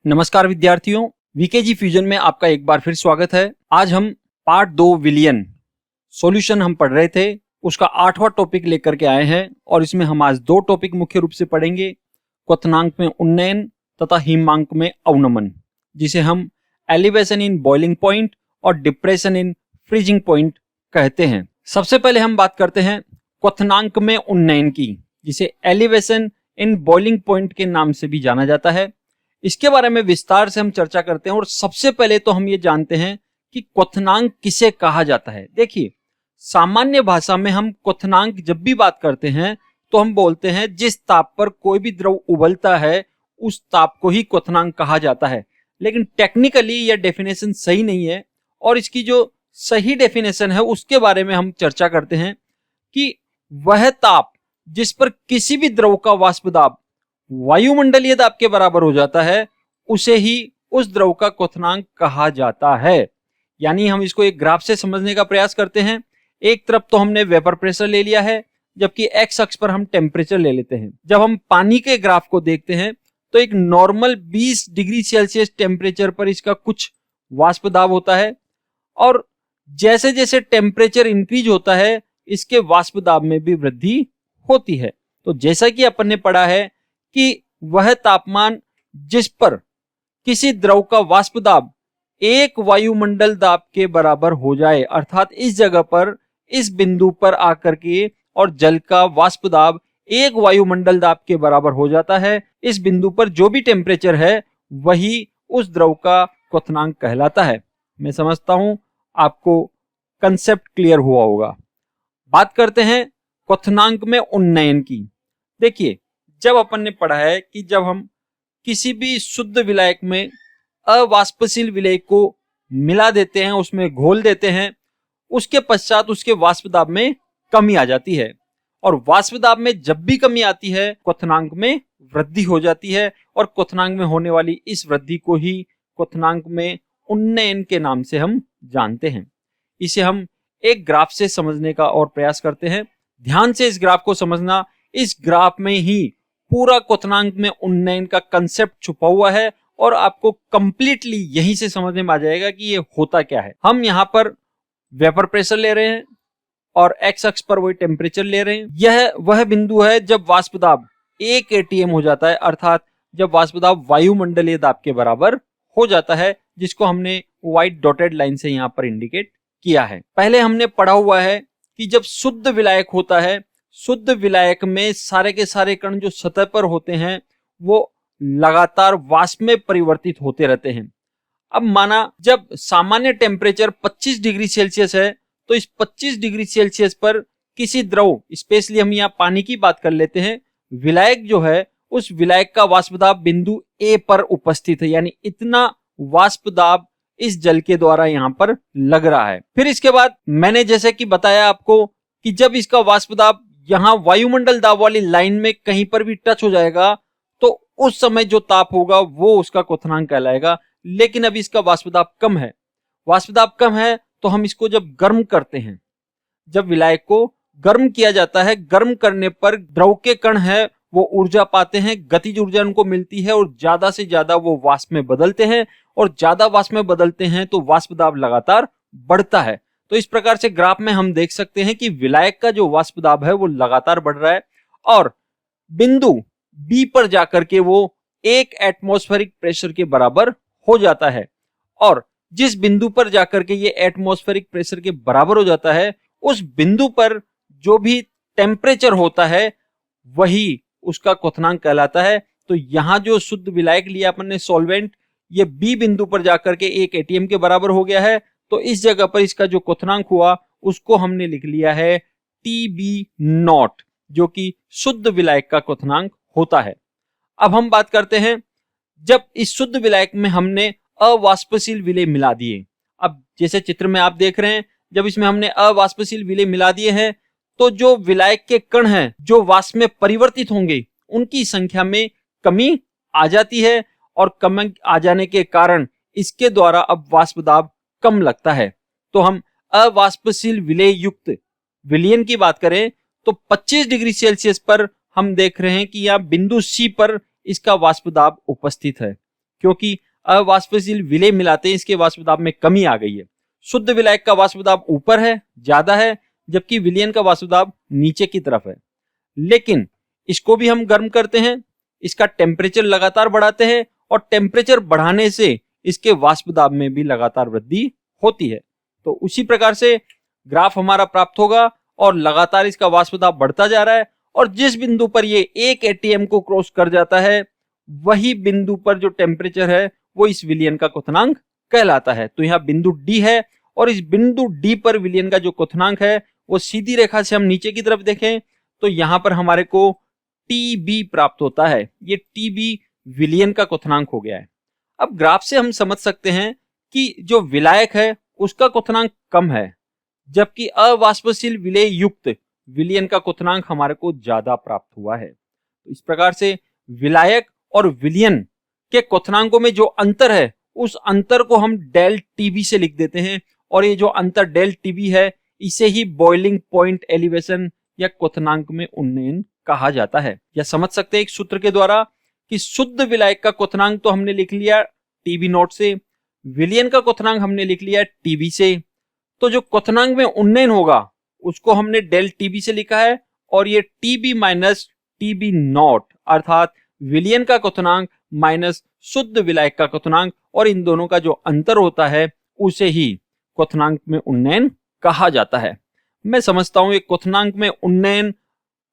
नमस्कार विद्यार्थियों, वीकेजी फ्यूजन में आपका एक बार फिर स्वागत है। आज हम पार्ट 2 विलियन सॉल्यूशन हम पढ़ रहे थे, उसका 8वां टॉपिक लेकर के आए हैं और इसमें हम आज 2 टॉपिक मुख्य रूप से पढ़ेंगे, क्वथनांक में उन्नयन तथा हिमांक में अवनमन, जिसे हम एलिवेशन इन बॉइलिंग पॉइंट और डिप्रेशन इन फ्रीजिंग पॉइंट कहते हैं। सबसे पहले हम बात करते हैं क्वथनांक में उन्नयन की, जिसे एलिवेशन इन बॉइलिंग पॉइंट के नाम से भी जाना जाता है। इसके बारे में विस्तार से हम चर्चा करते हैं और सबसे पहले तो हम ये जानते हैं कि क्वथनांक किसे कहा जाता है। देखिए, सामान्य भाषा में हम क्वथनांक जब भी बात करते हैं तो हम बोलते हैं जिस ताप पर कोई भी द्रव उबलता है उस ताप को ही क्वथनांक कहा जाता है। लेकिन टेक्निकली यह डेफिनेशन सही नहीं है और इसकी जो सही डेफिनेशन है उसके बारे में हम चर्चा करते हैं कि वह ताप जिस पर किसी भी द्रव का वाष्प दाब वायुमंडलीय दाब के बराबर हो जाता है उसे ही उस द्रव का क्वथनांक कहा जाता है। यानी हम इसको एक ग्राफ से समझने का प्रयास करते हैं। एक तरफ तो हमने वेपर प्रेशर ले लिया है, जबकि एक्स अक्ष पर हम टेम्परेचर ले लेते हैं। जब हम पानी के ग्राफ को देखते हैं तो एक नॉर्मल 20 डिग्री सेल्सियस टेम्परेचर पर इसका कुछ वाष्प दाब होता है और जैसे जैसे टेम्परेचर इंक्रीज होता है इसके वाष्प दाब में भी वृद्धि होती है। तो जैसा कि अपन ने पढ़ा है कि वह तापमान जिस पर किसी द्रव का वाष्प दाब एक वायुमंडल दाब के बराबर हो जाए, अर्थात इस जगह पर, इस बिंदु पर आकर के और जल का वाष्प दाब एक वायुमंडल दाब के बराबर हो जाता है, इस बिंदु पर जो भी टेम्परेचर है वही उस द्रव का क्वथनांक कहलाता है। मैं समझता हूं आपको कंसेप्ट क्लियर हुआ होगा। बात करते हैं क्वथनांक में उन्नयन की। देखिए, जब अपन ने पढ़ा है कि जब हम किसी भी शुद्ध विलायक में अवाष्पशील विलेय को मिला देते हैं, उसमें घोल देते हैं, उसके पश्चात उसके वाष्प दाब में कमी आ जाती है और वाष्प दाब में जब भी कमी आती है क्वथनांक में वृद्धि हो जाती है और क्वथनांक में होने वाली इस वृद्धि को ही क्वथनांक में उन्नयन के नाम से हम जानते हैं। इसे हम एक ग्राफ से समझने का और प्रयास करते हैं। ध्यान से इस ग्राफ को समझना, इस ग्राफ में ही पूरा क्वथनांक में उन्नयन का कंसेप्ट छुपा हुआ है और आपको कंप्लीटली यहीं से समझ में आ जाएगा कि ये होता क्या है। हम यहाँ पर वेपर प्रेशर ले रहे हैं और एक्स अक्ष पर वही टेम्परेचर ले रहे हैं। यह वह बिंदु है जब वाष्प दाब 1 atm हो जाता है, अर्थात जब वाष्प दाब वायुमंडलीय दाब के बराबर हो जाता है, जिसको हमने व्हाइट डॉटेड लाइन से यहाँ पर इंडिकेट किया है। पहले हमने पढ़ा हुआ है कि जब शुद्ध विलायक होता है, शुद्ध विलायक में सारे के सारे कण जो सतह पर होते हैं वो लगातार वाष्प में परिवर्तित होते रहते हैं। अब माना जब सामान्य टेम्परेचर 25 डिग्री सेल्सियस है तो इस 25 डिग्री सेल्सियस पर किसी द्रव, स्पेशली हम यहाँ पानी की बात कर लेते हैं, विलायक जो है उस विलायक का वाष्प दाब बिंदु ए पर उपस्थित है, यानी इतना वाष्प दाब इस जल के द्वारा यहाँ पर लग रहा है। फिर इसके बाद मैंने जैसे कि बताया आपको कि जब इसका वाष्प दाब यहाँ वायुमंडल दाब वाली लाइन में कहीं पर भी टच हो जाएगा तो उस समय जो ताप होगा वो उसका क्वथनांक कहलाएगा। लेकिन अभी इसका वाष्प दाब कम है। वाष्प दाब कम है तो हम इसको जब गर्म करते हैं, जब विलायक को गर्म किया जाता है, गर्म करने पर द्रव के कण है वो ऊर्जा पाते हैं, गतिज ऊर्जा उनको मिलती है और ज्यादा से ज्यादा वो वाष्प में बदलते हैं और ज्यादा वाष्प में बदलते हैं तो वाष्प दाब लगातार बढ़ता है। तो इस प्रकार से ग्राफ में हम देख सकते हैं कि विलायक का जो वाष्प दाब है वो लगातार बढ़ रहा है और बिंदु बी पर जाकर के वो 1 एटमॉस्फेरिक प्रेशर के बराबर हो जाता है और जिस बिंदु पर जाकर के ये एटमॉस्फेरिक प्रेशर के बराबर हो जाता है उस बिंदु पर जो भी टेम्परेचर होता है वही उसका क्वथनांक कहलाता है। तो यहाँ जो शुद्ध विलायक लिया अपन ने सॉल्वेंट, ये बी बिंदु पर जाकर के 1 atm के बराबर हो गया है, तो इस जगह पर इसका जो क्वथनांक हुआ उसको हमने लिख लिया है TB0, जो कि शुद्ध विलायक का क्वथनांक होता है। अब हम बात करते हैं जब इस शुद्ध विलायक में हमने अवाष्पशील विलेय मिला दिए। अब जैसे चित्र में आप देख रहे हैं, जब इसमें हमने अवाष्पशील विलेय मिला दिए हैं तो जो विलायक के कण हैं जो वाष्प में परिवर्तित होंगे उनकी संख्या में कमी आ जाती है और कम आ जाने के कारण इसके द्वारा अब वाष्प दाब कम लगता है। तो हम अवाष्पशील विलेय युक्त विलयन की बात करें तो 25 डिग्री सेल्सियस पर हम देख रहे हैं कि यहाँ बिंदु सी पर इसका वाष्प दाब उपस्थित है। क्योंकि अवाष्पशील विलेय मिलाते हैं इसके वाष्प दाब में कमी आ गई है। शुद्ध विलायक का वाष्प दाब ऊपर है, ज्यादा है, जबकि विलयन का वाष्प दाब नीचे की तरफ है। लेकिन इसको भी हम गर्म करते हैं, इसका टेम्परेचर लगातार बढ़ाते हैं और टेम्परेचर बढ़ाने से इसके वाष्प दाब में भी लगातार वृद्धि होती है। तो उसी प्रकार से ग्राफ हमारा प्राप्त होगा और लगातार इसका वाष्प दाब बढ़ता जा रहा है और जिस बिंदु पर ये 1 atm को क्रॉस कर जाता है वही बिंदु पर जो टेम्परेचर है वो इस विलयन का क्वथनांक कहलाता है। तो यहाँ बिंदु डी है और इस बिंदु डी पर विलयन का जो क्वथनांक है वो सीधी रेखा से हम नीचे की तरफ देखें तो यहाँ पर हमारे को टीबी प्राप्त होता है। ये टीबी विलयन का क्वथनांक हो गया है। अब ग्राफ से हम समझ सकते हैं कि जो विलायक है उसका क्वथनांक कम है, जबकि अवाष्पशील विलेय युक्त विलयन का क्वथनांक हमारे को ज्यादा प्राप्त हुआ है। तो इस प्रकार से विलायक और विलयन के क्वथनांकों में जो अंतर है उस अंतर को हम डेल टीबी से लिख देते हैं और ये जो अंतर डेल टीबी है इसे ही बॉइलिंग पॉइंट एलिवेशन या क्वथनांक में उन्नयन कहा जाता है। या समझ सकते हैं एक सूत्र के द्वारा कि शुद्ध विलायक का क्वथनांक तो हमने लिख लिया टीबी नॉट से, विलयन का क्वथनांक हमने लिख लिया टीबी से, तो जो क्वथनांक में उन्नयन होगा उसको हमने डेल टीबी से लिखा है और ये टीबी माइनस टीबी नॉट अर्थात विलयन का क्वथनांक माइनस शुद्ध विलायक का क्वथनांक और इन दोनों का जो अंतर होता है उसे ही क्वथनांक में उन्नयन कहा जाता है। मैं समझता हूं ये क्वथनांक में उन्नयन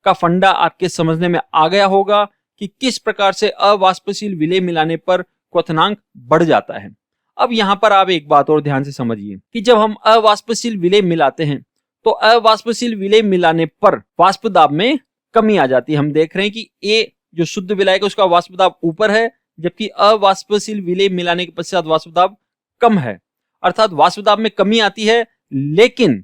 का फंडा आपके समझने में आ गया होगा कि किस प्रकार से अवाष्पशील विलेय मिलाने पर क्वथनांक बढ़ जाता है। अब यहां पर आप एक बात और ध्यान से समझिए कि जब हम अवाष्पशील विलेय मिलाते हैं तो अवाष्पशील विलेय मिलाने पर वाष्प दाब में कमी आ जाती है। हम देख रहे हैं कि ए जो शुद्ध विलायक है उसका वाष्प दाब ऊपर है, जबकि अवाष्पशील विलेय मिलाने के पश्चात वाष्प दाब कम है, अर्थात वाष्प दाब में कमी आती है लेकिन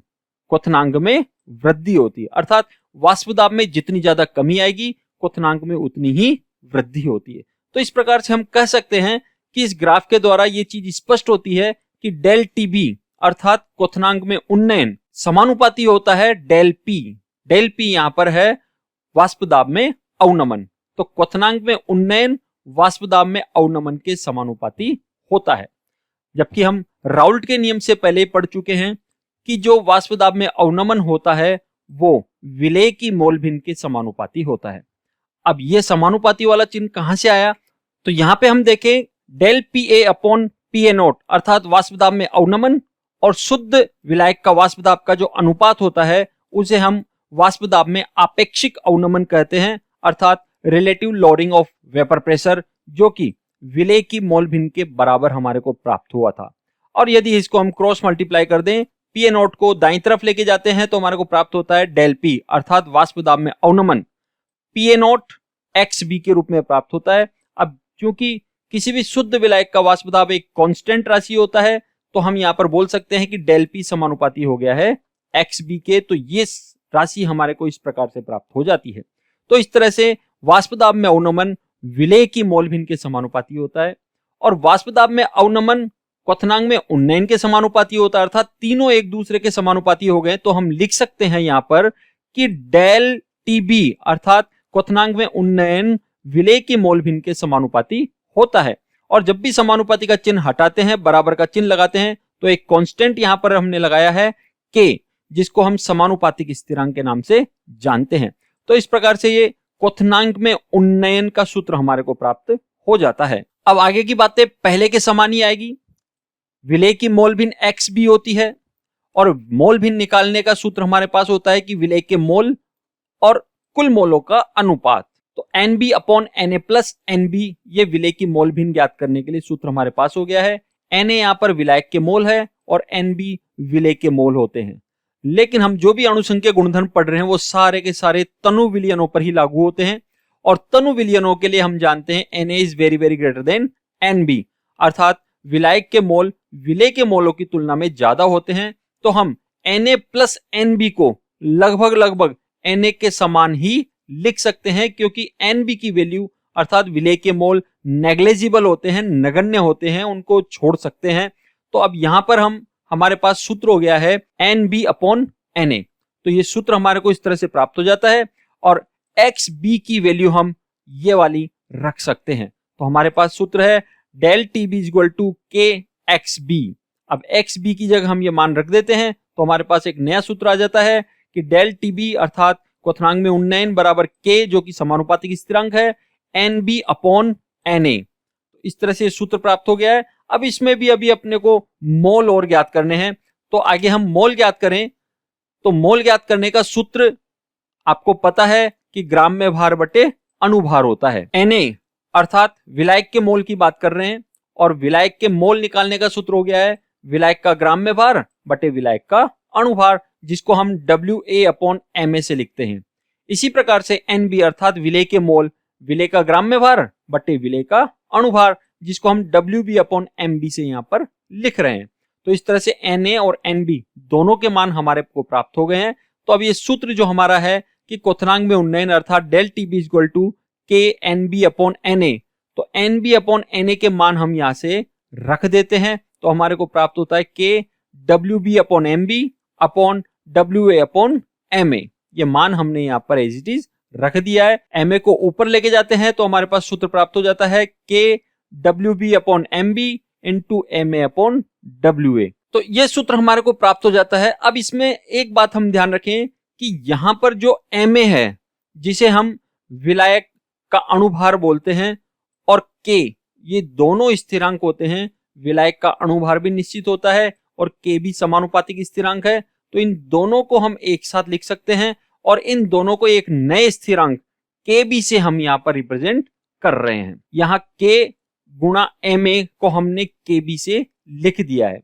क्वथनांक में वृद्धि होती है। अर्थात वाष्प दाब में जितनी ज्यादा कमी आएगी क्वथनांक में उतनी ही वृद्धि होती है। तो इस प्रकार से हम कह सकते हैं कि इस ग्राफ के द्वारा ये चीज स्पष्ट होती है कि डेल टीबी अर्थात क्वथनांक में उन्नयन समानुपाती होता है डेल पी। डेल पी यहां पर है वाष्प दाब में अवनमन, तो क्वथनांक में उन्नयन वाष्प दाब में अवनमन के समानुपाती होता है। जबकि हम राउल्ट के नियम से पहले पढ़ चुके हैं कि जो वाष्प दाब में अवनमन होता है वो विलेय की मोल भिन्न के समानुपाती होता है। अब ये समानुपाती वाला चिन्ह कहां से आया, तो यहां पे हम देखें del P A upon P A naught अर्थात वाष्प दाब में अवनमन और शुद्ध विलायक का वाष्प दाब का जो अनुपात होता है उसे हम वाष्प दाब में आपेक्षिक अवनमन कहते हैं, अर्थात relative lowering of vapour pressure, जो कि विलेय की मोल भिन्न के बराबर हमारे को प्राप्त हुआ था। और यदि इसको हम क्रॉस मल्टीप्लाई कर दें, पी ए नोट को दाईं तरफ लेके जाते हैं तो हमारे को प्राप्त होता है डेल पी अर्थात वाष्प दाब में अवनमन P A naught X B के रूप में प्राप्त होता है। अब क्योंकि किसी भी शुद्ध विलायक का वाष्प दाब एक कांस्टेंट राशि होता है तो हम यहां पर बोल सकते हैं कि डेल पी समानुपाती हो गया है एक्स बी के, तो ये राशि हमारे को इस प्रकार से प्राप्त हो जाती है। तो इस तरह से वाष्प दाब में अवनमन विलेय की मोल भिन्न के समानुपाती होता है और वाष्प दाब में अवनमन क्वथनांक में उन्नयन के समानुपाती होता है, अर्थात तीनों एक दूसरे के समानुपाती हो गए। तो हम लिख सकते हैं यहां पर कि डेल टीबी अर्थात क्वथनांक में उन्नयन विलेय की मोल भिन्न के समानुपाती होता है। और जब भी समानुपाती का चिन्ह हटाते हैं, बराबर का चिन्ह लगाते हैं, तो एक कांस्टेंट यहां पर हमने लगाया है के, जिसको हम समानुपातिक स्थिरांक के नाम से जानते हैं। तो इस प्रकार से ये क्वथनांक में उन्नयन का सूत्र हमारे को प्राप्त हो जाता है। अब आगे की बातें पहले के समान ही आएगी। विलेय की मोल भिन्न एक्स बी होती है और मोल भिन्न निकालने का सूत्र हमारे पास होता है कि विलेय के मोल और कुल मोलों का अनुपात। तो N B upon N A plus N B, ये विलेय की मोल भिन्न ज्ञात करने के लिए सूत्र हमारे पास हो गया है। एन ए यहां पर विलायक के मोल है और एन बी विलेय के मोल होते हैं। लेकिन हम जो भी अणुसंख्यक गुणधर्म पढ़ रहे हैं वो सारे के सारे तनु विलयनों पर ही लागू होते हैं और तनु विलयनों के लिए हम जानते हैं N A is very very greater than N B, अर्थात विलायक के मोल विलेय के मोलों की तुलना में ज्यादा होते हैं। तो हम Na प्लस Nb को लगभग लगभग Na के समान ही लिख सकते हैं, क्योंकि Nb की वैल्यू अर्थात विलेय के मोल नेग्लेजिबल होते हैं, नगण्य होते हैं, उनको छोड़ सकते हैं। तो अब यहां पर हमारे पास सूत्र हो गया है Nb अपॉन Na। तो ये सूत्र हमारे को इस तरह से प्राप्त हो जाता है और XB की वैल्यू हम ये वाली रख सकते हैं। तो हमारे पास सूत्र है del T B equal to K X B. अब एक्स बी की जगह हम ये मान रख देते हैं तो हमारे पास एक नया सूत्र आ जाता है कि डेल टी बी अर्थात क्वथनांक में उन्नयन बराबर के, जो कि समानुपातिक स्थिरांक है, N B upon N A. इस तरह से सूत्र प्राप्त हो गया है। अब इसमें भी अभी अपने को मोल और ज्ञात करने हैं, तो आगे हम मोल ज्ञात करें। तो मोल ज्ञात करने का सूत्र आपको पता है कि ग्राम में भार बटे अणुभार होता है। Na अर्थात विलायक के मोल की बात कर रहे हैं, और विलायक के मोल निकालने का सूत्र हो गया है विलायक का ग्राम में भार बटे विलायक का अणुभार, जिसको हम WA अपॉन MA से लिखते हैं। इसी प्रकार से NB अर्थात विलेय के मोल विलेय का ग्राम में भार बटे विलेय का अणुभार, जिसको हम WB अपॉन MB से यहां पर लिख रहे हैं। तो इस तरह से Na और NB दोनों के मान हमारे को प्राप्त हो गए हैं। तो अब ये सूत्र जो हमारा है कि क्वथनांक में उन्नयन अर्थात डेल टीबी इक्वल टू के एनबी अपॉन एनए, तो एनबी अपॉन एनए के मान हम यहां से रख देते हैं। तो हमारे को प्राप्त होता है K W B upon M B upon W A upon M A. ये मान हमने यहाँ पर एज इट इज रख दिया है। एम ए को ऊपर लेके जाते हैं तो हमारे पास सूत्र प्राप्त हो जाता है K W B upon M B into M A upon W A. तो ये सूत्र हमारे को प्राप्त हो जाता है। अब इसमें एक बात हम ध्यान रखें कि यहां पर जो Ma है, जिसे हम विलायक का अणुभार बोलते हैं, और K, ये दोनों स्थिरांक होते हैं। विलायक का अणुभार भी निश्चित होता है और K भी समानुपातिक स्थिरांक है। तो इन दोनों को हम एक साथ लिख सकते हैं और इन दोनों को एक नए स्थिरांक KB से हम यहां पर रिप्रेजेंट कर रहे हैं। यहां K गुणा Ma को हमने KB से लिख दिया है।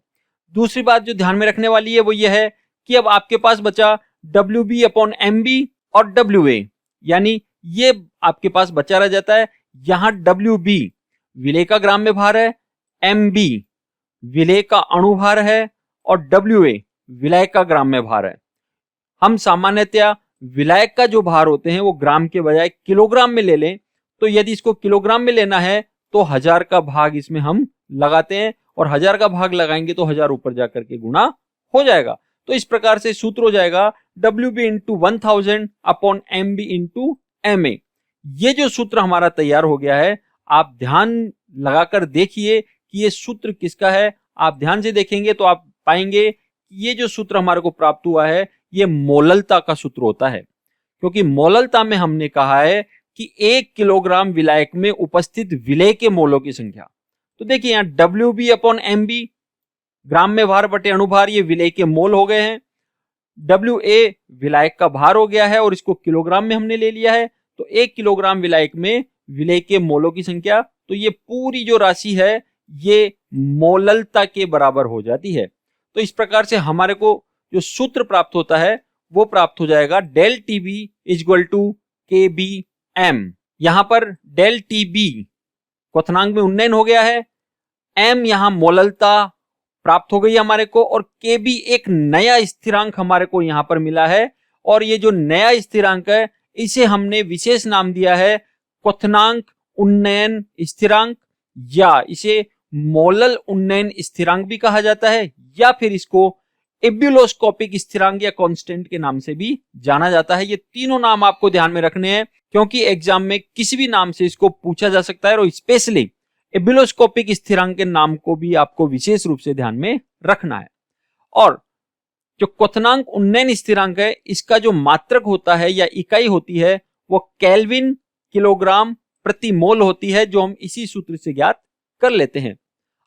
दूसरी बात जो ध्यान में रखने वाली है वो ये है कि अब आपके पास बचा WB अपॉन MB और WA, यानी ये आपके पास बचा रह जाता है। यहां WB विलेय का ग्राम में भार है, MB विलेय का अणुभार है और WA विलायक का ग्राम में भार है। हम सामान्यतया विलायक का जो भार होते हैं वो ग्राम के बजाय किलोग्राम में ले लें, तो यदि इसको किलोग्राम में लेना है तो 1000 का भाग इसमें हम लगाते हैं और 1000 का भाग लगाएंगे तो 1000 ऊपर जाकर के गुणा हो जाएगा। तो इस प्रकार से सूत्र हो जाएगा WB into 1000 upon MB into MA। ये जो सूत्र हमारा तैयार हो गया है, आप ध्यान लगाकर देखिए कि ये सूत्र किसका है। आप ध्यान से देखेंगे तो आप पाएंगे कि ये जो सूत्र हमारे को प्राप्त हुआ है ये मोललता का सूत्र होता है, क्योंकि मोललता में हमने कहा है कि 1 किलोग्राम विलायक में उपस्थित विलेय के मोलों की संख्या। तो देखिए यहाँ WB अपॉन MB ग्राम में भार बटे अणुभार, ये विलेय के मोल हो गए हैं। WA विलायक का भार हो गया है और इसको किलोग्राम में हमने ले लिया है। तो 1 किलोग्राम विलायक में विलेय के मोलों की संख्या, तो ये पूरी जो राशि है ये मोललता के बराबर हो जाती है। तो इस प्रकार से हमारे को जो सूत्र प्राप्त होता है वो प्राप्त हो जाएगा डेल टीबी इक्वल टू के बी एम। यहां पर डेल टीबी क्वथनांक में उन्नयन हो गया है, एम यहां मोललता प्राप्त हो गई हमारे को, और के बी एक नया स्थिरांक हमारे को यहां पर मिला है। और ये जो नया स्थिरांक है इसे हमने विशेष नाम दिया है क्वथनांक उन्नयन स्थिरांक, या इसे मोलल उन्नयन स्थिरांक भी कहा जाता है, या फिर इसको एब्यूलोस्कोपिक स्थिरांक या कांस्टेंट के नाम से भी जाना जाता है। ये तीनों नाम आपको ध्यान में रखने हैं, क्योंकि एग्जाम में किसी भी नाम से इसको पूछा जा सकता है, और स्पेशली एब्यूलोस्कोपिक स्थिरांक के नाम को भी आपको विशेष रूप से ध्यान में रखना है। और जो क्वथनांक उन्नयन स्थिरांक है इसका जो मात्रक होता है या इकाई होती है वो केल्विन किलोग्राम प्रति मोल होती है, जो हम इसी सूत्र से ज्ञात कर लेते हैं।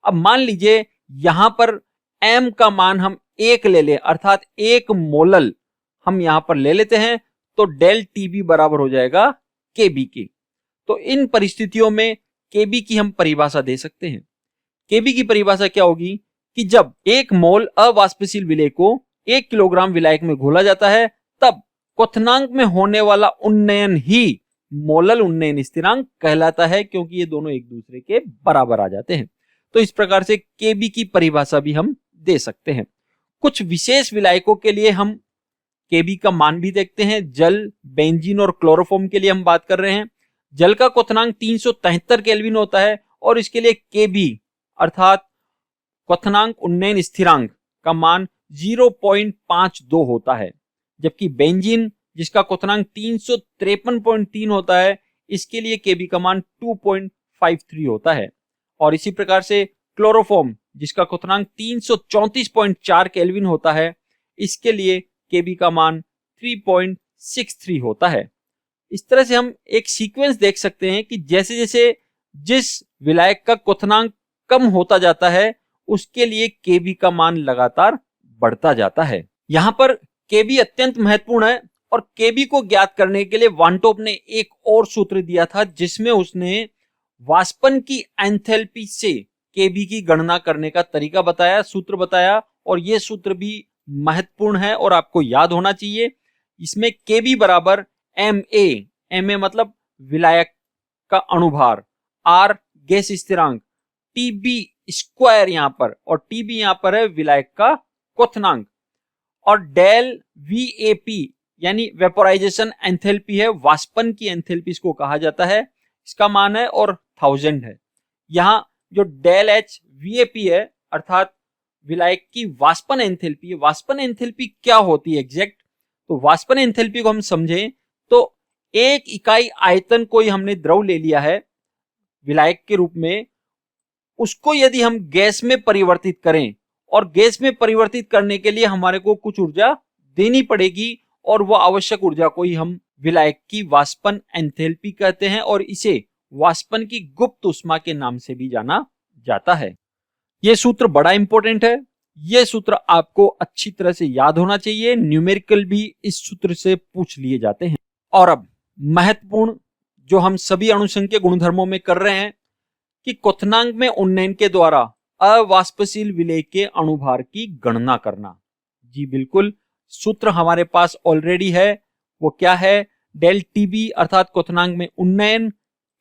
अब मान लीजिए यहां पर m का मान हम 1 ले लें, अर्थात 1 मोलल हम यहां पर ले लेते हैं, तो डेल टीबी बराबर हो जाएगा केबी के। तो इन परिस्थितियों में केबी की हम परिभाषा दे सकते हैं। केबी की परिभाषा क्या होगी कि जब 1 मोल अवाष्पशील विलेय को 1 किलोग्राम विलायक में घोला जाता है तब क्वथनांक में होने वाला उन्नयन ही मोलल उन्नयन स्थिरांक कहलाता है, क्योंकि ये दोनों एक दूसरे के बराबर आ जाते हैं। तो इस प्रकार से केबी की परिभाषा भी हम दे सकते हैं। कुछ विशेष विलायकों के लिए हम केबी का मान भी देखते हैं। जल, बेंजीन और क्लोरोफॉर्म के लिए हम बात कर रहे हैं। जल का क्वथनांक 373 केल्विन होता है और इसके लिए केबी अर्थात क्वथनांक उन्नयन स्थिरांक का मान 0.52 होता है, जबकि बेंजीन जिसका क्वथनांक 353.3 होता है इसके लिए केबी का मान 2.53 होता है। और इसी प्रकार से क्लोरोफॉर्म जिसका क्वथनांक 334.4 केल्विन होता है, इसके लिए Kb का मान 3.63 होता है। इस तरह से हम एक सीक्वेंस देख सकते हैं कि जैसे जैसे जिस विलायक का क्वथनांक कम होता जाता है उसके लिए Kb का मान लगातार बढ़ता जाता है। यहां पर Kb अत्यंत महत्वपूर्ण है और Kb को ज्ञात करने के लिए वानटॉप ने एक और सूत्र दिया था जिसमें उसने वाष्पन की एंथैल्पी से Kb की गणना करने का तरीका बताया, सूत्र बताया, और यह सूत्र भी महत्वपूर्ण है और आपको याद होना चाहिए। इसमें Kb बराबर Ma मतलब विलायक का अणुभार, R गैस स्थिरांक, Tb स्क्वायर यहां पर, और Tb यहां पर है विलायक का क्वथनांक, और डेल VAP यानी वेपोराइजेशन एंथैल्पी है, वाष्पन की एंथैल्पी इसको कहा जाता है, इसका मान है, और 1000 है। यहां जो डेल H VAP है अर्थात विलायक की वाष्पन एंथैल्पी है। वाष्पन एंथैल्पी क्या होती है एग्जैक्ट? तो वाष्पन एंथैल्पी को हम समझें तो एक इकाई आयतन कोई हमने द्रव ले लिया है विलायक के रूप में, उसको यदि हम गैस में परिवर्तित करें और गैस में परिवर्तित करने के लिए हमारे को कुछ ऊर्जा देनी पड़ेगी, और वो आवश्यक ऊर्जा को ही हम विलायक की वाष्पन एंथैल्पी कहते हैं, और इसे वाष्पन की गुप्त ऊष्मा के नाम से भी जाना जाता है। यह सूत्र बड़ा इंपॉर्टेंट है, यह सूत्र आपको अच्छी तरह से याद होना चाहिए। न्यूमेरिकल भी इस सूत्र से पूछ लिए जाते हैं। और अब महत्वपूर्ण जो हम सभी अणुसंख्यक गुणधर्मों में कर रहे हैं कि क्वथनांक में उन्नयन के द्वारा अवाष्पशील विलेय के अणुभार की गणना करना। जी बिल्कुल, सूत्र हमारे पास ऑलरेडी है। वो क्या है? डेल टीबी अर्थात क्वथनांक में उन्नयन,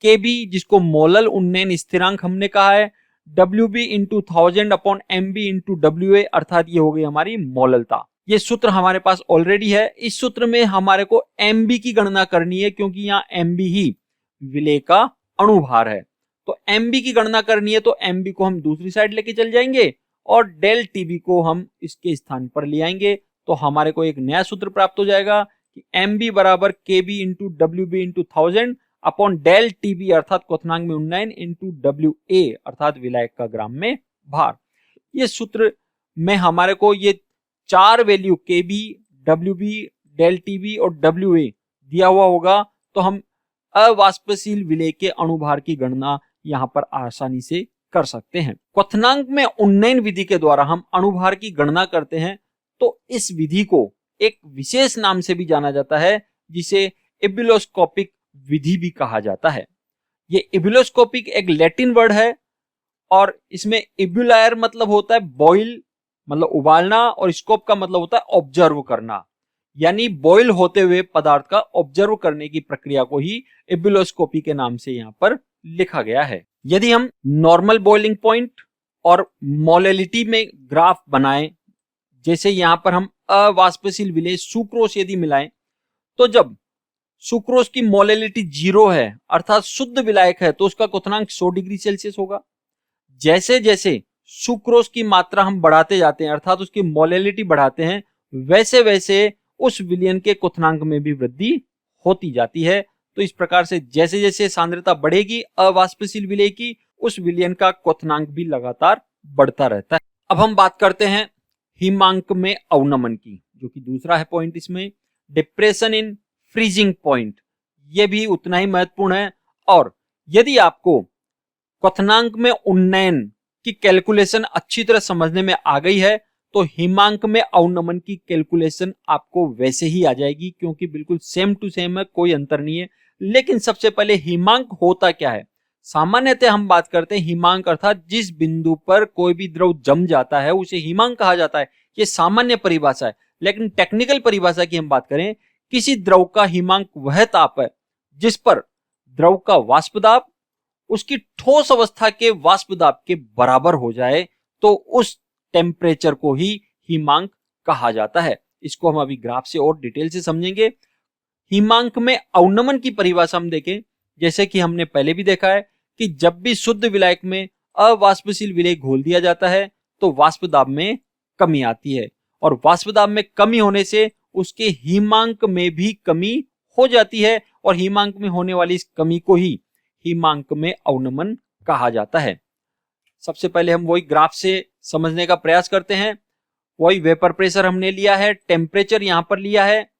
केबी जिसको मोलल उन्नयन स्थिरांक हमने कहा है, WB into 1000 upon MB into WA अर्थात ये हो गई हमारी मोललता। ये सूत्र हमारे पास ऑलरेडी है। इस सूत्र में हमारे को MB की गणना करनी है क्योंकि यहाँ MB ही विलेय का अणुभार है। तो MB की गणना करनी है तो MB को हम दूसरी साइड लेके चल जाएंगे और डेल TB को हम इसके स्थान पर ले आएंगे, तो हमारे को एक नया सूत्र प्राप्त हो जाएगा कि MB बराबर KB into WB into 1000 upon del TB अर्थात क्वथनांक में उन्नयन इंटू WA अर्थात विलायक का ग्राम में भार। ये सूत्र में हमारे को ये चार value KB, WB, del TB और WA दिया हुआ होगा, तो हम अवाष्पशील विलेय के अणुभार की गणना यहां पर आसानी से कर सकते हैं। क्वथनांक में उन्नयन विधि के द्वारा हम अणुभार की गणना करते हैं, तो इस विधि को एक विशेष नाम से भी जाना जाता है जिसे एब्यूलोस्कोपिक विधि भी कहा जाता है। ये एब्यूलोस्कोपिक एक लैटिन वर्ड है और इसमें एब्यूलायर मतलब होता है बॉइल मतलब उबालना, और स्कोप का मतलब होता है ऑब्जर्व करना, यानी बॉइल होते हुए पदार्थ का ऑब्जर्व करने की प्रक्रिया को ही एब्यूलोस्कोपी के नाम से यहां पर लिखा गया है। यदि हम नॉर्मल बॉइलिंग पॉइंट और मोलैलिटी में ग्राफ बनाएं, जैसे यहां पर हम अवाष्पशील विलेय सुक्रोज यदि मिलाएं, तो जब सुक्रोज की मोलैलिटी 0 है अर्थात शुद्ध विलायक है तो उसका क्वथनांक 100 डिग्री सेल्सियस होगा। जैसे जैसे सुक्रोज की मात्रा हम बढ़ाते जाते हैं अर्थात उसकी मोलैलिटी बढ़ाते हैं, वैसे वैसे उस विलयन के क्वथनांक में भी वृद्धि होती जाती है। तो इस प्रकार से जैसे जैसे सांद्रता बढ़ेगी अवाष्पशील विलेय की, उस विलयन का क्वथनांक भी लगातार बढ़ता रहता है। अब हम बात करते हैं हिमांक में अवनमन की, जो कि दूसरा है पॉइंट इसमें, डिप्रेशन इन फ्रीजिंग पॉइंट। यह भी उतना ही महत्वपूर्ण है। और यदि आपको क्वथनांक में उन्नयन की कैलकुलेशन अच्छी तरह समझने में आ गई है तो हिमांक में अवनमन की कैलकुलेशन आपको वैसे ही आ जाएगी, क्योंकि बिल्कुल सेम टू सेम है, कोई अंतर नहीं है। लेकिन सबसे पहले हिमांक होता क्या है? सामान्यतः हम बात करते हैं हिमांक अर्थात जिस बिंदु पर कोई भी द्रव जम जाता है उसे हिमांक कहा जाता है। यह सामान्य परिभाषा है। लेकिन टेक्निकल परिभाषा की हम बात करें, किसी द्रव का हिमांक वह ताप है जिस पर द्रव का वाष्प दाब उसकी ठोस अवस्था के वाष्प दाब के बराबर हो जाए, तो उस टेम्परेचर को ही हिमांक कहा जाता है। इसको हम अभी ग्राफ से और डिटेल से समझेंगे। हिमांक में अवनमन की परिभाषा हम देखें, जैसे कि हमने पहले भी देखा है कि जब भी शुद्ध विलायक में अवाष्पशील विलेय घोल दिया जाता है तो वाष्प दाब में कमी आती है, और वाष्प दाब में कमी होने से उसके हिमांक में भी कमी हो जाती है, और हिमांक में होने वाली इस कमी को ही हिमांक में अवनमन कहा जाता है। सबसे पहले हम वही ग्राफ से समझने का प्रयास करते हैं। वही वेपर प्रेशर हमने लिया है, टेम्परेचर यहां पर लिया है,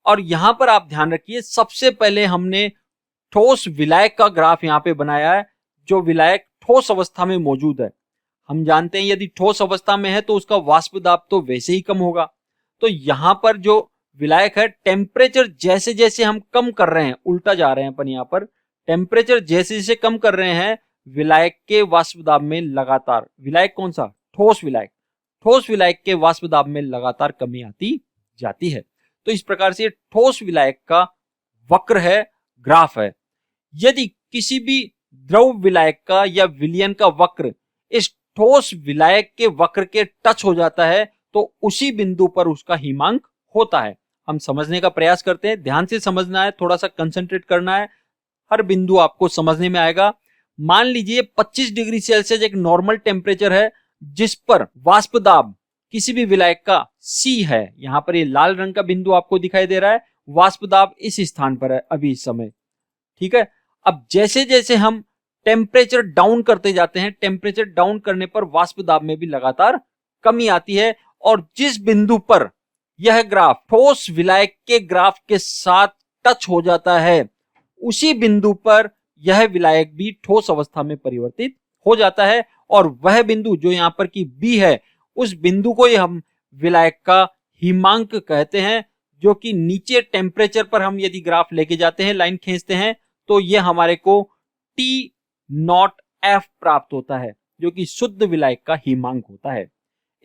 और यहां पर आप ध्यान रखिए सबसे पहले हमने ठोस विलायक का ग्राफ यहां पे बनाया है, जो विलायक ठोस अवस्था में मौजूद है। हम जानते हैं यदि ठोस अवस्था में है तो उसका वाष्प दाब तो वैसे ही कम होगा। तो यहां पर जो विलायक है, टेम्परेचर जैसे जैसे हम कम कर रहे हैं, उल्टा जा रहे हैं अपन यहां पर, टेम्परेचर जैसे जैसे कम कर रहे हैं, विलायक के वाष्प दाब में लगातार, विलायक कौन सा, ठोस विलायक, ठोस विलायक के वाष्प दाब में लगातार कमी आती जाती है। तो इस प्रकार से ठोस विलायक का वक्र है, ग्राफ है। यदि किसी भी द्रव विलायक का या विलयन का वक्र इस ठोस विलायक के वक्र के टच हो जाता है तो उसी बिंदु पर उसका हिमांक होता है। हम समझने का प्रयास करते हैं, ध्यान से समझना है, थोड़ा सा कंसंट्रेट करना है, हर बिंदु आपको समझने में आएगा। मान लीजिए 25 डिग्री सेल्सियस एक नॉर्मल टेम्परेचर है जिस पर वाष्प दाब किसी भी विलायक का C है। यहां पर ये लाल रंग का बिंदु आपको दिखाई दे रहा है, वाष्प दाब इस स्थान पर है अभी इस समय, ठीक है। अब जैसे जैसे हम टेम्परेचर डाउन करते जाते हैं, टेम्परेचर डाउन करने पर वाष्प दाब में भी लगातार कमी आती है, और जिस बिंदु पर यह ग्राफ ठोस विलायक के ग्राफ के साथ टच हो जाता है, उसी बिंदु पर यह विलायक भी ठोस अवस्था में परिवर्तित हो जाता है। और वह बिंदु जो यहां पर की B है, उस बिंदु को ही हम विलायक का हिमांक कहते हैं, जो कि नीचे टेम्परेचर पर हम यदि ग्राफ लेके जाते हैं, लाइन खींचते हैं, तो यह हमारे को T0F प्राप्त होता है, जो कि शुद्ध विलायक का हिमांक होता है।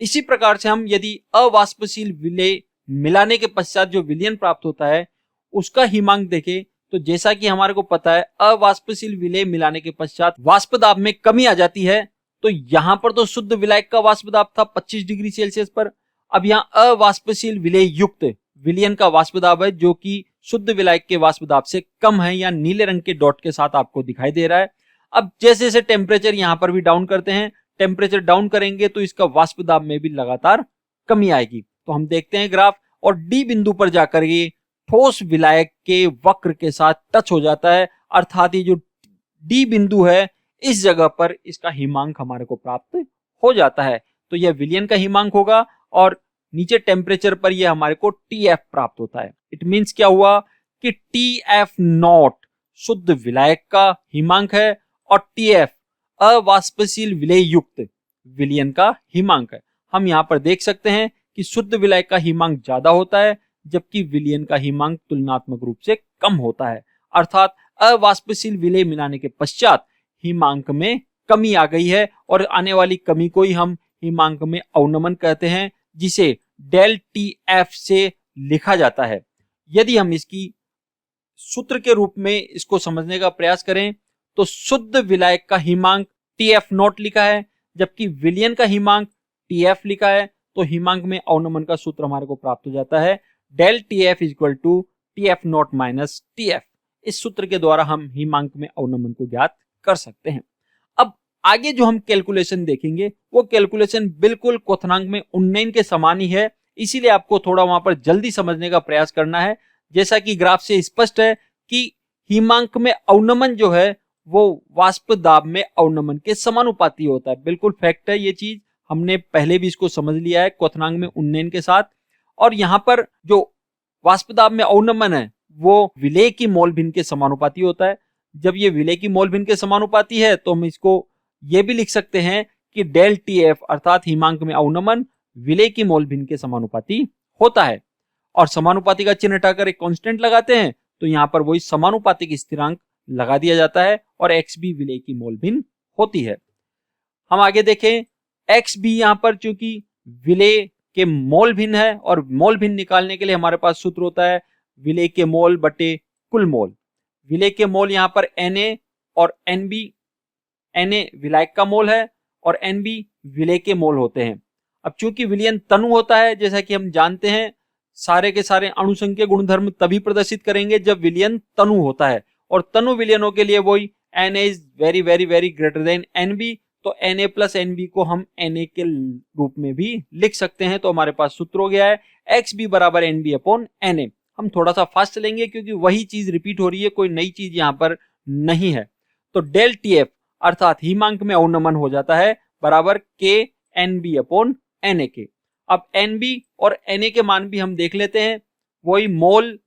इसी प्रकार से हम यदि अवाष्पशील विलेय मिलाने के पश्चात जो विलयन प्राप्त होता है उसका हिमांक देखें, तो जैसा कि हमारे को पता है अवाष्पशील विलेय मिलाने के पश्चात वाष्प दाब में कमी आ जाती है। तो यहां पर तो शुद्ध विलायक का वाष्प दाब था 25 डिग्री सेल्सियस पर, अब यहां अवाष्पशील विलेय युक्त विलयन का वाष्प दाब है जो कि शुद्ध विलायक के वाष्प दाब से कम है, या नीले रंग के डॉट के साथ आपको दिखाई दे रहा है। अब जैसे जैसे टेम्परेचर यहां पर भी डाउन करते हैं, टेम्परेचर डाउन करेंगे तो इसका वाष्प दाब में भी लगातार कमी आएगी। तो हम देखते हैं ग्राफ, और डी बिंदु पर जाकर ये ठोस विलायक के वक्र के साथ टच हो जाता है, अर्थात ये जो डी बिंदु है इस जगह पर इसका हिमांक हमारे को प्राप्त हो जाता है। तो यह विलयन का हिमांक होगा, और नीचे टेम्परेचर पर यह हमारे को TF प्राप्त होता है। इट मींस क्या हुआ कि TF0 शुद्ध विलायक का हिमांक है, और TF अवाष्पशील विलेय युक्त विलयन का हिमांक है। हम यहां पर देख सकते हैं कि शुद्ध विलायक का हिमांक ज्यादा होता है, जबकि विलयन का हिमांक तुलनात्मक रूप से कम होता है, अर्थात अवाष्पशील विलेय मिलाने के पश्चात हिमांक में कमी आ गई है, और आने वाली कमी को ही हम हिमांक में अवनमन कहते हैं, जिसे डेल TF से लिखा जाता है। यदि हम इसकी सूत्र के रूप में इसको समझने का प्रयास करें तो शुद्ध विलायक का हिमांक TF0 लिखा है, जबकि विलयन का हिमांक TF लिखा है। तो हिमांक में अवनमन का सूत्र हमारे को प्राप्त हो जाता है del TF equal to TF0 minus TF। इस सूत्र के द्वारा हम हिमांक में अवनमन को ज्ञात कर सकते हैं। अब आगे जो हम कैलकुलेशन देखेंगे वो कैलकुलेशन बिल्कुल क्वथनांक में उन्नयन के समान ही है, इसीलिए आपको थोड़ा वहां पर जल्दी समझने का प्रयास करना है। जैसा कि ग्राफ से स्पष्ट है कि हिमांक में अवनमन जो है वो वाष्प दाब में अवनमन के समानुपाती होता है, बिल्कुल फैक्ट है ये चीज, हमने पहले भी इसको समझ लिया है क्वथनांक में उन्नयन के साथ। और यहाँ पर जो वाष्प दाब में अवनमन है वो विलेय की मोल भिन्न के समानुपाती होता है। जब ये विलेय की मोल भिन्न के समानुपाती है तो हम इसको ये भी लिख सकते हैं कि डेल TF अर्थात हिमांक में अवनमन विलेय की मोल भिन्न के समानुपाती होता है। और समानुपाती का चिन्ह हटाकर एक कांस्टेंट लगाते हैं तो यहाँ पर वही समानुपातिक स्थिरांक लगा दिया जाता है, और x भी विलेय की मोल भिन्न होती है। हम आगे देखें, x भी यहाँ पर चूंकि विलेय के मोल भिन्न है, और मोल भिन्न निकालने के लिए हमारे पास सूत्र होता है विलेय के मोल बटे कुल मोल। विलेय के मोल यहाँ पर Na और Nb, Na विलायक का मोल है और Nb विलेय के मोल होते हैं। अब चूंकि विलयन तनु होता है, जैसा कि हम जानते हैं सारे के सारे अणुसंख्यक गुणधर्म तभी प्रदर्शित करेंगे जब विलयन तनु होता है, और तनु विलयनों के लिए वही Na is very very very greater then Nb, तो Na प्लस Nb को हम Na के रूप में भी लिख सकते हैं। तो हमारे पास सूत्र हो गया है XB बराबर Nb अपॉन Na। हम थोड़ा सा फास्ट चलेंगे क्योंकि वही चीज रिपीट हो रही है, कोई नई चीज यहाँ पर नहीं है। तो डेल TF अर्थात हिमांक में अवनमन हो जाता है बराबर KNB अपॉन Na के। अब NB और Na के मान भी हम देख लेते हैं, वही मोल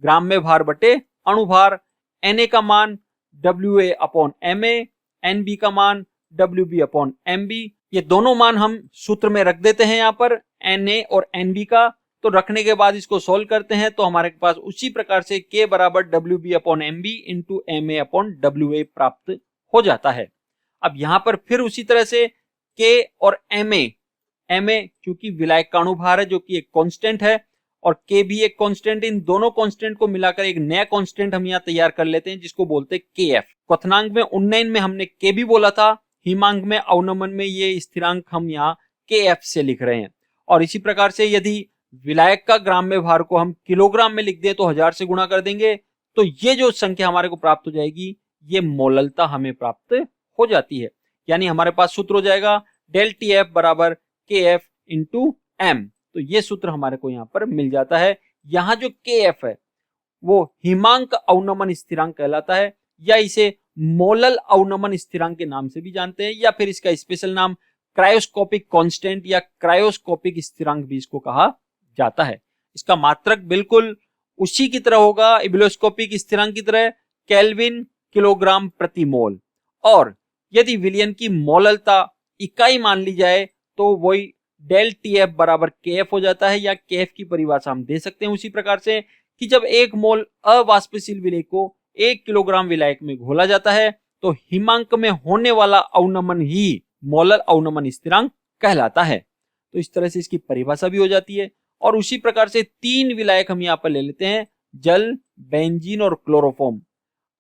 ग्राम में भार बटे अणुभार। Na का मान WA अपॉन MA, NB का मान WB अपॉन MB। ये दोनों मान हम सूत्र में रख देते हैं यहाँ पर Na और NB का। तो रखने के बाद इसको सोल्व करते हैं तो हमारे पास उसी प्रकार से K बराबर WB upon MB into MA upon WA प्राप्त हो जाता है। अब यहाँ पर फिर उसी तरह से K और MA चूंकि विलायक का अणुभार है जो कि एक कांस्टेंट है और K भी एक कांस्टेंट, इन दोनों कांस्टेंट को मिलाकर एक नया कांस्टेंट हम यहाँ तैयार कर लेते हैं जिसको बोलते हैं KF। क्वथनांक में उन्नयन में हमने K भी बोला था, हिमांक में अवनमन में ये स्थिरांक हम यहाँ KF से लिख रहे हैं। और इसी प्रकार से यदि विलायक का ग्राम में भार को हम किलोग्राम में लिख दें तो 1000 से गुणा कर देंगे तो ये जो संख्या हमारे को प्राप्त हो जाएगी ये मोललता हमें प्राप्त हो जाती है। यानी हमारे पास सूत्र हो जाएगा डेल TF बराबर KF इंटू M। तो ये सूत्र हमारे को यहाँ पर मिल जाता है। यहाँ जो KF है वो हिमांक अवनमन स्थिरांक कहलाता है, या इसे मोलल अवनमन स्थिरांक के नाम से भी जानते हैं, या फिर इसका स्पेशल नाम क्रायोस्कोपिक कांस्टेंट या क्रायोस्कोपिक स्थिरांक भी इसको कहा जाता है। इसका मात्रक बिल्कुल उसी की तरह होगा, इबिलोस्कोपिक स्थिरांक की तरह, केल्विन किलोग्राम प्रति मोल। और यदि विलयन की मोललता इकाई मान ली जाए तो वही डेल TF बराबर KF हो जाता है, या KF की परिभाषा हम दे सकते हैं उसी प्रकार से कि जब 1 मोल अवाष्पशील विलय को 1 किलोग्राम विलायक में घोला जाता है तो हिमांक में होने वाला अवनमन ही मोलल अवनमन स्थिरांक कहलाता है। तो इस तरह से इसकी परिभाषा भी हो जाती है। और उसी प्रकार से 3 विलायक हम यहाँ पर ले लेते हैं, जल, बेंजीन और क्लोरोफॉर्म।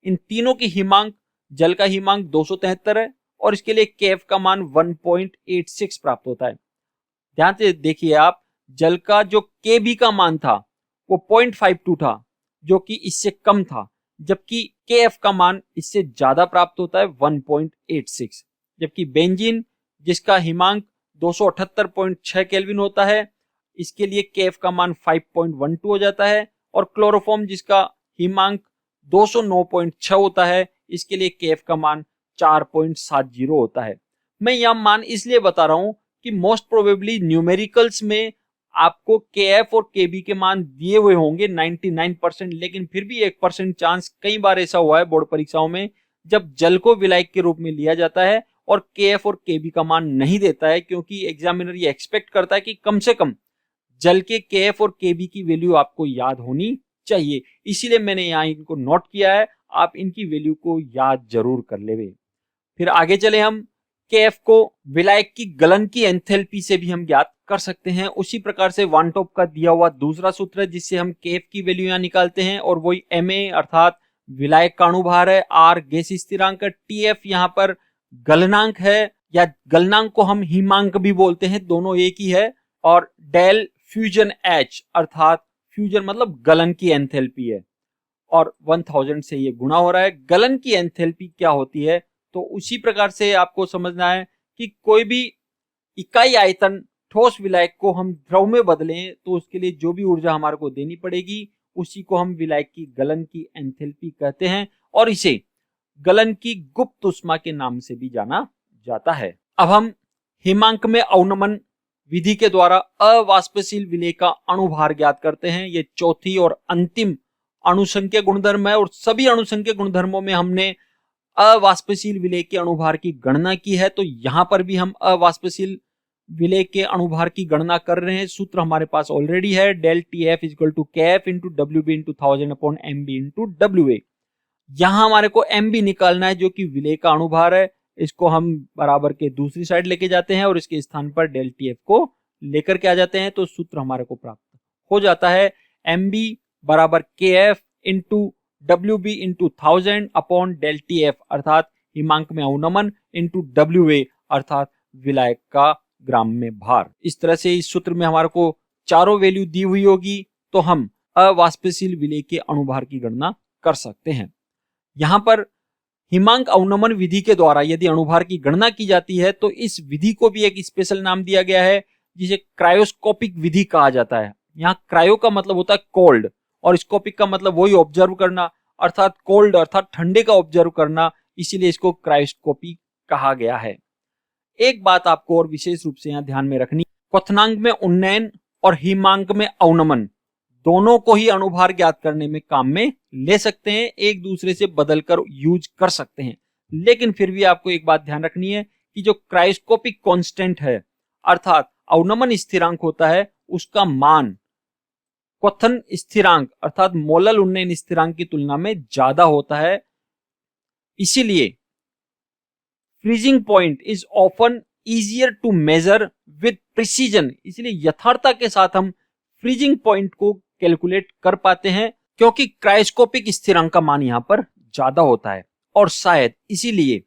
इन तीनों की हिमांक, जल का हिमांक 273 है और इसके लिए KF का मान 1.86 प्राप्त होता है। ध्यान से देखिए आप, जल का जो KB का मान था वो 0.52 था जो कि इससे कम था, जबकि KF का मान इससे ज्यादा प्राप्त होता है 1.86। जबकि बेंजीन जिसका हिमांक 278.6 केल्विन होता है इसके लिए KF का मान 5.12 हो जाता है, और क्लोरोफॉर्म जिसका हिमांक 209.6 होता है इसके लिए KF का मान 4.70 होता है। मैं यह मान इसलिए बता रहा हूं कि मोस्ट प्रोबेबली न्यूमेरिकल्स में आपको KF और KB के मान दिए हुए होंगे 99%, लेकिन फिर भी 1% चांस कई बार ऐसा हुआ है बोर्ड परीक्षाओं में जब जल को विलायक के रूप में लिया जाता है और KF और KB का मान नहीं देता है, क्योंकि एग्जामिनर ये एक्सपेक्ट करता है कि कम से कम जल के KF और KB की वैल्यू आपको याद होनी चाहिए। इसीलिए मैंने यहाँ इनको नोट किया है, आप इनकी वैल्यू को याद जरूर कर लेवे। फिर आगे चले, हम KF को विलायक की गलन की एंथैल्पी से भी हम ज्ञात कर सकते हैं। उसी प्रकार से वन टॉप का दिया हुआ दूसरा सूत्र है जिससे हम KF की वैल्यू यहाँ निकालते हैं, और वही MA अर्थात विलायक का अणुभार है, R गैस स्थिरांक है, TF यहाँ पर गलनांक है, या गलनांक को हम हिमांक भी बोलते हैं, दोनों एक ही है, और डेल फ्यूजन H अर्थात फ्यूजन मतलब गलन की एंथैल्पी है, और 1000 से ये गुणा हो रहा है। गलन की एंथैल्पी क्या होती है तो उसी प्रकार से आपको समझना है कि कोई भी इकाई आयतन ठोस विलायक को हम द्रव में बदलें तो उसके लिए जो भी ऊर्जा हमारे को देनी पड़ेगी उसी को हम विलायक की गलन की एंथैल्पी कहते हैं, और इसे गलन की गुप्त उष्मा के नाम से भी जाना जाता है। अब हम हिमांक में अवनमन विधि के द्वारा अवाष्पशील विलय का अणुभार ज्ञात करते हैं। ये चौथी और अंतिम अणुसंख्य गुणधर्म है, और सभी अणुसंख्य गुणधर्मों में हमने अवाष्पशील विलय के अणुभार की गणना की है, तो यहां पर भी हम अवाष्पशील विलय के अणुभार की गणना कर रहे हैं। सूत्र हमारे पास ऑलरेडी है, del TF equal to KF into WB into 1000 upon MB into WA। यहां हमारे को MB निकालना है जो कि विलय का अणुभार है, इसको हम बराबर के दूसरी साइड लेके जाते हैं और इसके स्थान पर डेल TF को लेकर के आ जाते हैं, तो सूत्र हमारे को प्राप्त हो जाता है MB बराबर KF into WB into 1000 upon del TF अर्थात हिमांक में अवनमन इंटू WA अर्थात विलायक का ग्राम में भार। इस तरह से इस सूत्र में हमारे को चारों वैल्यू दी हुई होगी तो हम अवाष्पशील विलय के अणुभार की गणना कर सकते हैं। यहां पर हिमांक अवनमन विधि के द्वारा यदि अणुभार की गणना की जाती है तो इस विधि को भी एक स्पेशल नाम दिया गया है जिसे क्रायोस्कोपिक विधि कहा जाता है। यहाँ क्रायो का मतलब होता है कोल्ड और स्कोपिक का मतलब वही ऑब्जर्व करना, अर्थात कोल्ड अर्थात ठंडे का ऑब्जर्व करना, इसीलिए इसको क्रायोस्कोपी कहा गया है। एक बात आपको और विशेष रूप से यहाँ ध्यान में रखनी, क्वथनांक में उन्नयन और हिमांक में अवनमन दोनों को ही अणुभार ज्ञात करने में काम में ले सकते हैं, एक दूसरे से बदलकर यूज कर सकते हैं। लेकिन फिर भी आपको एक बात ध्यान रखनी है कि जो क्रायोस्कोपिक कांस्टेंट है अर्थात अवनमन स्थिरांक होता है, उसका मान क्वथन स्थिरांक अर्थात मोलल उन्नयन स्थिरांक की तुलना में ज्यादा होता है। इसीलिए freezing point is often easier to measure with precision, इसलिए यथार्थता के साथ हम फ्रीजिंग पॉइंट को कैलकुलेट कर पाते हैं क्योंकि क्रायोस्कोपिक स्थिरांक का मान यहां पर ज्यादा होता है। और शायद इसीलिए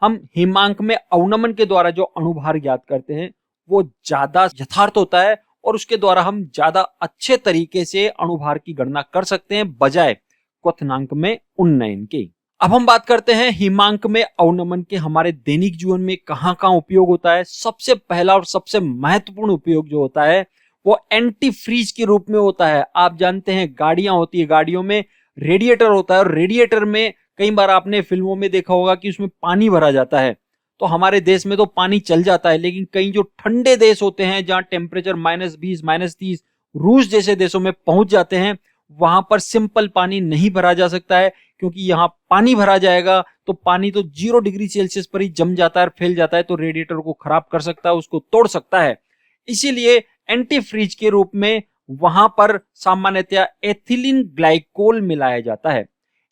हम हिमांक में अवनमन के द्वारा जो अणुभार ज्ञात करते हैं वो ज्यादा यथार्थ होता है और उसके द्वारा हम ज्यादा अच्छे तरीके से अणुभार की गणना कर सकते हैं बजाय क्वथनांक में उन्नयन के। अब हम बात करते हैं हिमांक में अवनमन के हमारे दैनिक जीवन में कहां कहां उपयोग होता है। सबसे पहला और सबसे महत्वपूर्ण उपयोग जो होता है वो एंटी फ्रीज के रूप में होता है। आप जानते हैं गाड़ियां होती है, गाड़ियों में रेडिएटर होता है और रेडिएटर में कई बार आपने फिल्मों में देखा होगा कि उसमें पानी भरा जाता है। तो हमारे देश में तो पानी चल जाता है, लेकिन कई जो ठंडे देश होते हैं जहां टेम्परेचर -20 -30 रूस जैसे देशों में पहुंच जाते हैं, वहां पर सिंपल पानी नहीं भरा जा सकता है क्योंकि यहां पानी भरा जाएगा तो पानी तो 0 डिग्री सेल्सियस पर ही जम जाता है और फैल जाता है, तो रेडिएटर को खराब कर सकता है, उसको तोड़ सकता है। इसीलिए एंटी फ्रीज के रूप में वहां पर सामान्यतया एथिलीन ग्लाइकोल मिलाया जाता है।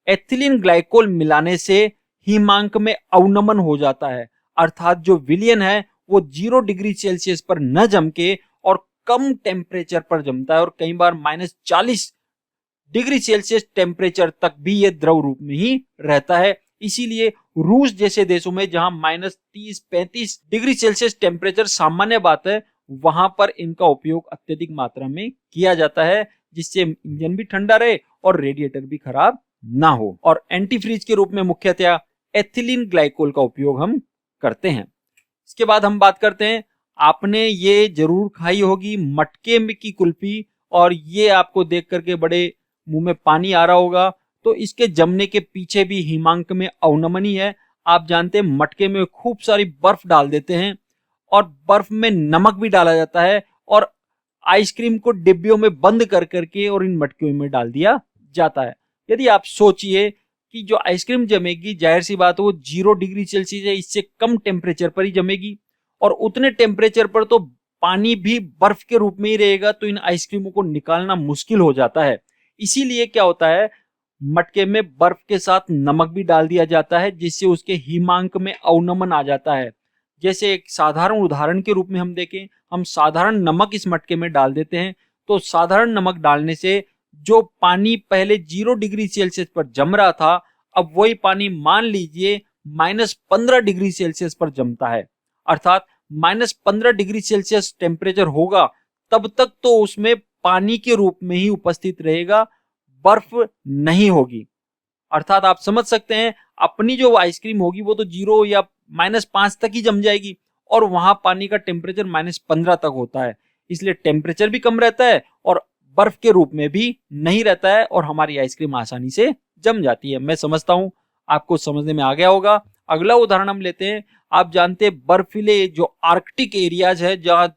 एथिलीन ग्लाइकोल मिलाने से हिमांक में अवनमन हो जाता है अर्थात जो विलयन है वो 0 डिग्री सेल्सियस पर न जम के और कम टेम्परेचर पर जमता है और कई बार -40 डिग्री सेल्सियस टेम्परेचर तक भी ये द्रव रूप में ही रहता है। इसीलिए रूस जैसे देशों में जहां -30-35 डिग्री सेल्सियस टेम्परेचर सामान्य बात है, वहां पर इनका उपयोग अत्यधिक मात्रा में किया जाता है जिससे इंजन भी ठंडा रहे और रेडिएटर भी खराब ना हो। और एंटी फ्रीज के रूप में मुख्यतया एथिलीन ग्लाइकोल का उपयोग हम करते हैं। इसके बाद हम बात करते हैं, आपने ये जरूर खाई होगी मटके में की कुल्फी और ये आपको देख करके बड़े मुंह में पानी आ रहा होगा। तो इसके जमने के पीछे भी हिमांक में अवनमन ही है। आप जानते हैं मटके में खूब सारी बर्फ डाल देते हैं और बर्फ में नमक भी डाला जाता है और आइसक्रीम को डिब्बियों में बंद कर करके और इन मटकियों में डाल दिया जाता है। यदि आप सोचिए कि जो आइसक्रीम जमेगी, जाहिर सी बात है वो 0 डिग्री सेल्सियस है, इससे कम टेम्परेचर पर ही जमेगी और उतने टेम्परेचर पर तो पानी भी बर्फ के रूप में ही रहेगा, तो इन आइसक्रीमों को निकालना मुश्किल हो जाता है। इसीलिए क्या होता है, मटके में बर्फ के साथ नमक भी डाल दिया जाता है जिससे उसके हिमांक में अवनमन आ जाता है। जैसे एक साधारण उदाहरण के रूप में हम देखें, हम साधारण नमक इस मटके में डाल देते हैं तो साधारण नमक डालने से जो पानी पहले 0 डिग्री सेल्सियस पर जम रहा था, अब वही पानी मान लीजिए -15 डिग्री सेल्सियस पर जमता है। अर्थात -15 डिग्री सेल्सियस टेम्परेचर होगा तब तक तो उसमें पानी के रूप में ही उपस्थित रहेगा, बर्फ नहीं होगी। अर्थात आप समझ सकते हैं अपनी जो आइसक्रीम होगी वो तो 0 या -5 तक ही जम जाएगी और वहां पानी का टेम्परेचर -15 तक होता है। इसलिए टेम्परेचर भी कम रहता है और बर्फ के रूप में भी नहीं रहता है और हमारी आइसक्रीम आसानी से जम जाती है। मैं समझता हूं आपको समझने में आ गया होगा। अगला उदाहरण हम लेते हैं, आप जानते हैं बर्फीले जो आर्कटिक एरियाज है जहां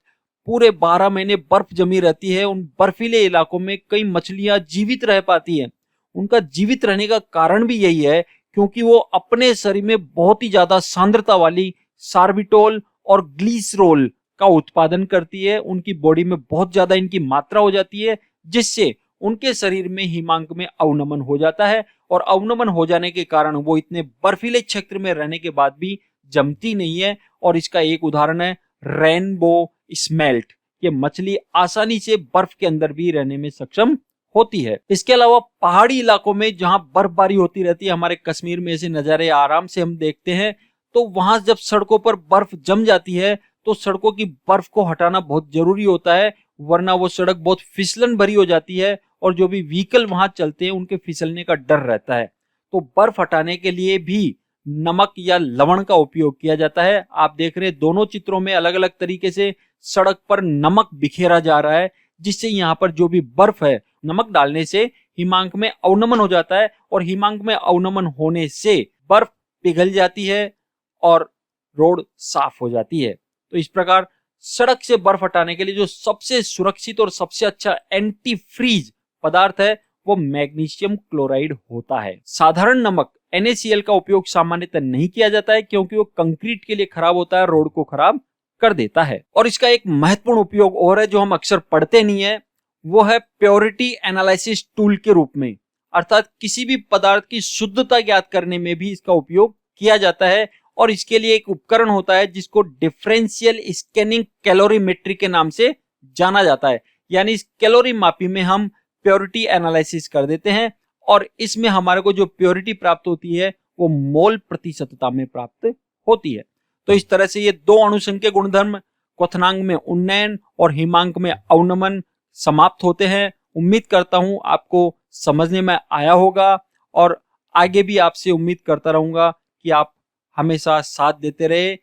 पूरे 12 महीने बर्फ जमी रहती है, उन बर्फीले इलाकों में कई मछलियां जीवित रह पाती हैं। उनका जीवित रहने का कारण भी यही है क्योंकि वो अपने शरीर में बहुत ही ज्यादा सांद्रता वाली सार्बिटोल और ग्लिसरोल का उत्पादन करती है। उनकी बॉडी में बहुत ज्यादा इनकी मात्रा हो जाती है जिससे उनके शरीर में हिमांक में अवनमन हो जाता है और अवनमन हो जाने के कारण वो इतने बर्फीले क्षेत्र में रहने के बाद भी जमती नहीं है। और इसका एक उदाहरण है रेनबो स्मेल्ट। ये मछली आसानी से बर्फ के अंदर भी रहने में सक्षम होती है। इसके अलावा पहाड़ी इलाकों में जहां बर्फबारी होती रहती है, हमारे कश्मीर में ऐसे नजारे आराम से हम देखते हैं, तो वहां जब सड़कों पर बर्फ जम जाती है तो सड़कों की बर्फ को हटाना बहुत जरूरी होता है, वरना वो सड़क बहुत फिसलन भरी हो जाती है और जो भी व्हीकल वहां चलते हैं उनके फिसलने का डर रहता है। तो बर्फ हटाने के लिए भी नमक या लवण का उपयोग किया जाता है। आप देख रहे हैं दोनों चित्रों में अलग अलग तरीके से सड़क पर नमक बिखेरा जा रहा है जिससे यहाँ पर जो भी बर्फ है, नमक डालने से हिमांक में अवनमन हो जाता है और हिमांक में अवनमन होने से बर्फ पिघल जाती है और रोड साफ हो जाती है। तो इस प्रकार सड़क से बर्फ हटाने के लिए जो सबसे सुरक्षित और सबसे अच्छा एंटी फ्रीज पदार्थ है वो मैग्नीशियम क्लोराइड होता है। साधारण नमक NaCl का उपयोग सामान्यतः नहीं किया जाता है क्योंकि वो कंक्रीट के लिए खराब होता है, रोड को खराब कर देता है। और इसका एक महत्वपूर्ण उपयोग और है जो हम अक्सर पढ़ते नहीं है, वो है प्योरिटी एनालिसिस टूल के रूप में, अर्थात किसी भी पदार्थ की शुद्धता ज्ञात करने में भी इसका उपयोग किया जाता है। और इसके लिए एक उपकरण होता है जिसको डिफरेंशियल स्कैनिंग कैलोरीमेट्री के नाम से जाना जाता है। यानी इस कैलोरी मापी में हम प्योरिटी एनालिसिस कर देते हैं और इसमें हमारे को जो प्योरिटी प्राप्त होती है वो मोल प्रतिशतता में प्राप्त होती है। तो इस तरह से ये दो अणुसंख्यक गुणधर्म क्वथनांक में उन्नयन और हिमांक में अवनमन समाप्त होते हैं। उम्मीद करता हूं आपको समझने में आया होगा और आगे भी आपसे उम्मीद करता रहूंगा कि आप हमेशा साथ देते रहे